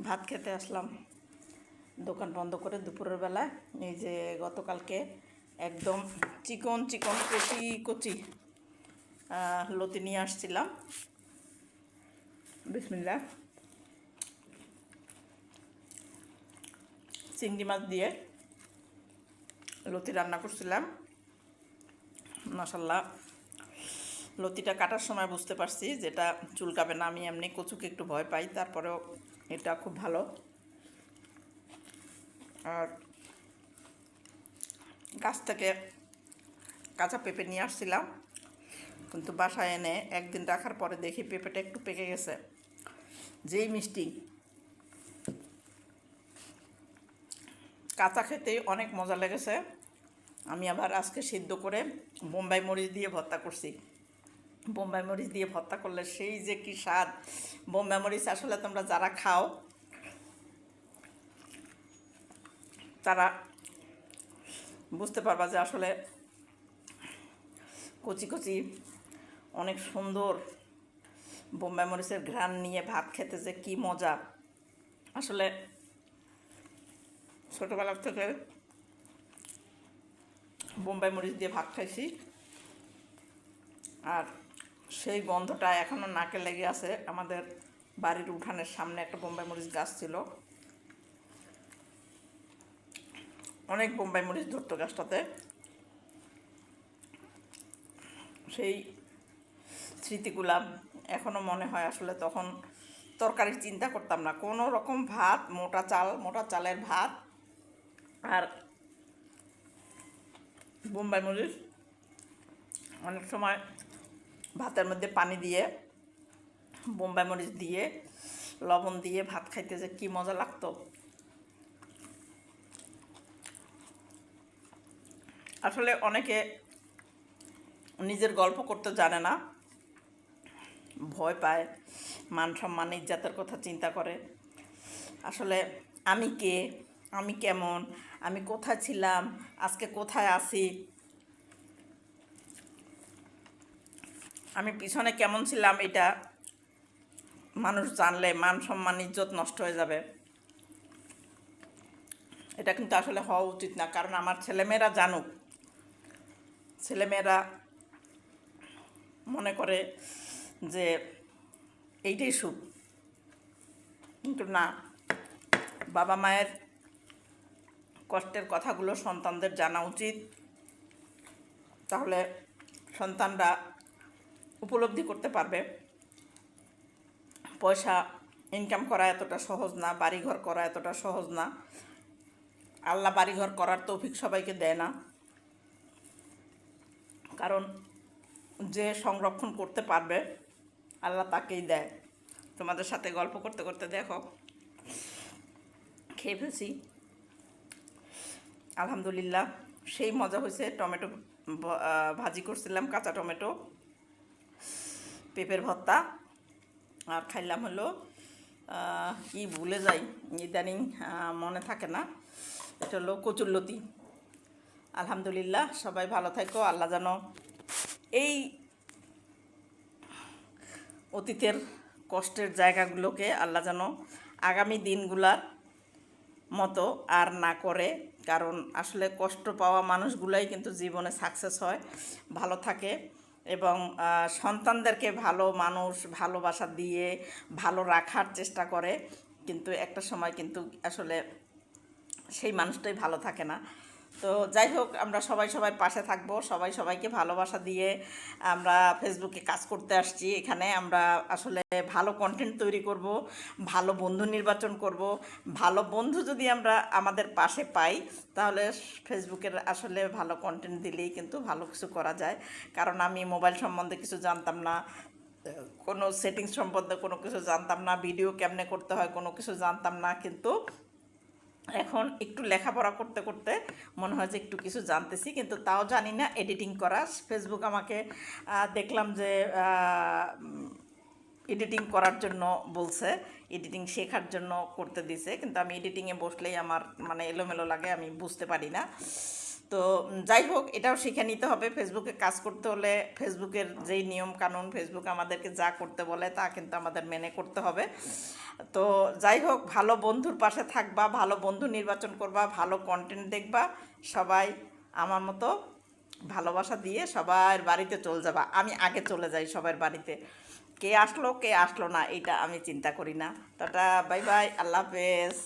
ভাত খেতে আসলাম দোকান বন্ধ করে দুপুরের বেলা। এই যে গতকালকে একদম চিকন চিকন কচি কচি লতি নিয়ে আসছিলাম। বিসমিল্লাহ। চিংড়ি মাছ দিয়ে লতি রান্না করছিলাম। মাশাল্লাহ, লতিটা কাটার সময় বুঝতে পারছি যেটা চুলকাবে না। আমি এমনি কচুকে একটু ভয় পাই, তারপরেও এটা খুব ভালো। আর গাছ থেকে কাঁচা পেঁপে নিয়ে আসছিলাম, কিন্তু বাসায় এনে একদিন রাখার পরে দেখি পেঁপেটা একটু পেকে গেছে। যেই মিষ্টি, কাঁচা খেতেই অনেক মজা লেগেছে। আমি আবার আজকে সিদ্ধ করে বোম্বাই মরিচ দিয়ে ভর্তা করছি। বোম্বাই মরিচ দিয়ে ভর্তা করলে সেই যে কি স্বাদ! বোম্বাই মরিচ আসলে তোমরা যারা খাও তারা বুঝতে পারবা যে আসলে কচি কচি অনেক সুন্দর বোম্বাই মরিচের ঘ্রাণ নিয়ে ভাত খেতে যে কি মজা। আসলে ছোটোবেলার থেকে বোম্বাই মরিচ দিয়ে ভাত খাইছি, আর সেই গন্ধটা এখনও নাকে লেগে আছে। আমাদের বাড়ির উঠানের সামনে একটা বোম্বাই মরিচ গাছ ছিল, অনেক বোম্বাই মরিচ ধরতো গাছটাতে। সেই স্মৃতিগুলা এখনও মনে হয়। আসলে তখন তরকারির চিন্তা করতাম না, কোনো রকম ভাত, মোটা চালের ভাত আর বোম্বাই মরিচ। অনেক সময় ভাতের মধ্যে পানি দিয়ে বোম্বাই মরিচ দিয়ে লবণ দিয়ে ভাত খাইতে যে কি মজা লাগতো। আসলে অনেকে নিজের গল্প করতে জানে না, ভয় পায়, মান সম্মান ইজ্জতের কথা চিন্তা করে। আসলে আমি কে, আমি কেমন, আমি কোথায় ছিলাম, আজকে কোথায় আছি, আমি পিছনে কেমন ছিলাম, এটা মানুষ জানলে মান সম্মান ইজ্জত নষ্ট হয়ে যাবে। এটা কিন্তু আসলে হওয়া উচিত না। কারণ আমার ছেলেমেয়েরা জানুক, ছেলেমেয়েরা মনে করে যে এইটাই সুখ, কিন্তু না। বাবা মায়ের কষ্টের কথাগুলো সন্তানদের জানা উচিত, তাহলে সন্তানরা উপলব্ধি করতে পারবে পয়সা ইনকাম করা এতটা সহজ না, বাড়িঘর করা এতটা সহজ না। আল্লাহ বাড়িঘর করার তৌফিক সবাইকে দেয় না, কারণ যে সংরক্ষণ করতে পারবে আল্লাহ তাকেই দেয়। তোমাদের সাথে গল্প করতে করতে দেখো খেয়ে ফেলছি, আলহামদুলিল্লাহ সেই মজা হয়েছে। টমেটো ভাজি করছিলাম, কাঁচা টমেটো, পেঁপের ভর্তা, আর খাইলাম হলো কি ভুলে যাই ইদানিং, মনে থাকে না, এটা হলো কচুরলতি। আলহামদুলিল্লাহ, সবাই ভালো থাকো। আল্লাহ যেন এই অতীতের কষ্টের জায়গাগুলোকে আল্লাহ যেন আগামী দিনগুলার মতো আর না করে। কারণ আসলে কষ্ট পাওয়া মানুষগুলাই কিন্তু জীবনে সাকসেস হয়, ভালো থাকে, এবং সন্তানদেরকে ভালো মানুষ ভালোবাসা দিয়ে ভালো রাখার চেষ্টা করে। কিন্তু একটা সময় কিন্তু আসলে সেই মানুষটাই ভালো থাকে না। তো যাই হোক, আমরা সবাই সবার পাশে থাকবো, সবাই সবাইকে ভালোবাসা দিয়ে আমরা ফেসবুকে কাজ করতে আসছি। এখানে আমরা আসলে ভালো কন্টেন্ট তৈরি করব, ভালো বন্ধু নির্বাচন করব। ভালো বন্ধু যদি আমরা আমাদের পাশে পাই, তাহলে ফেসবুকের আসলে ভালো কন্টেন্ট দিলেই কিন্তু ভালো কিছু করা যায়। কারণ আমি মোবাইল সম্বন্ধে কিছু জানতাম না, কোনো সেটিংস সম্বন্ধে কোনো কিছু জানতাম না, ভিডিও কেমনে করতে হয় কোনো কিছু জানতাম না। কিন্তু এখন একটু লেখাপড়া করতে করতে মনে হয় যে একটু কিছু জানতেছি, কিন্তু তাও জানি না এডিটিং করা। ফেসবুক আমাকে দেখলাম যে এডিটিং করার জন্য বলছে, এডিটিং শেখার জন্য করতে দিছে, কিন্তু আমি এডিটিংয়ে বসলেই আমার মানে এলোমেলো লাগে, আমি বুঝতে পারি না। তো যাই হোক, এটাও শিখে নিতে হবে। ফেসবুকে কাজ করতে হলে ফেসবুকের যেই নিয়ম কানুন, ফেসবুক আমাদেরকে যা করতে বলে তা কিন্তু আমাদের মেনে করতে হবে। তো যাই হোক, ভালো বন্ধুর পাশে থাকবা, ভালো বন্ধু নির্বাচন করবা, ভালো কন্টেন্ট দেখবা, সবাই আমার মতো ভালোবাসা দিয়ে সবার বাড়িতে চলে যাবা। আমি আগে চলে যাই সবার বাড়িতে, কে আসলো কে আসলো না এটা আমি চিন্তা করি না। টাটা, বাই বাই, আল্লাহ হাফেজ।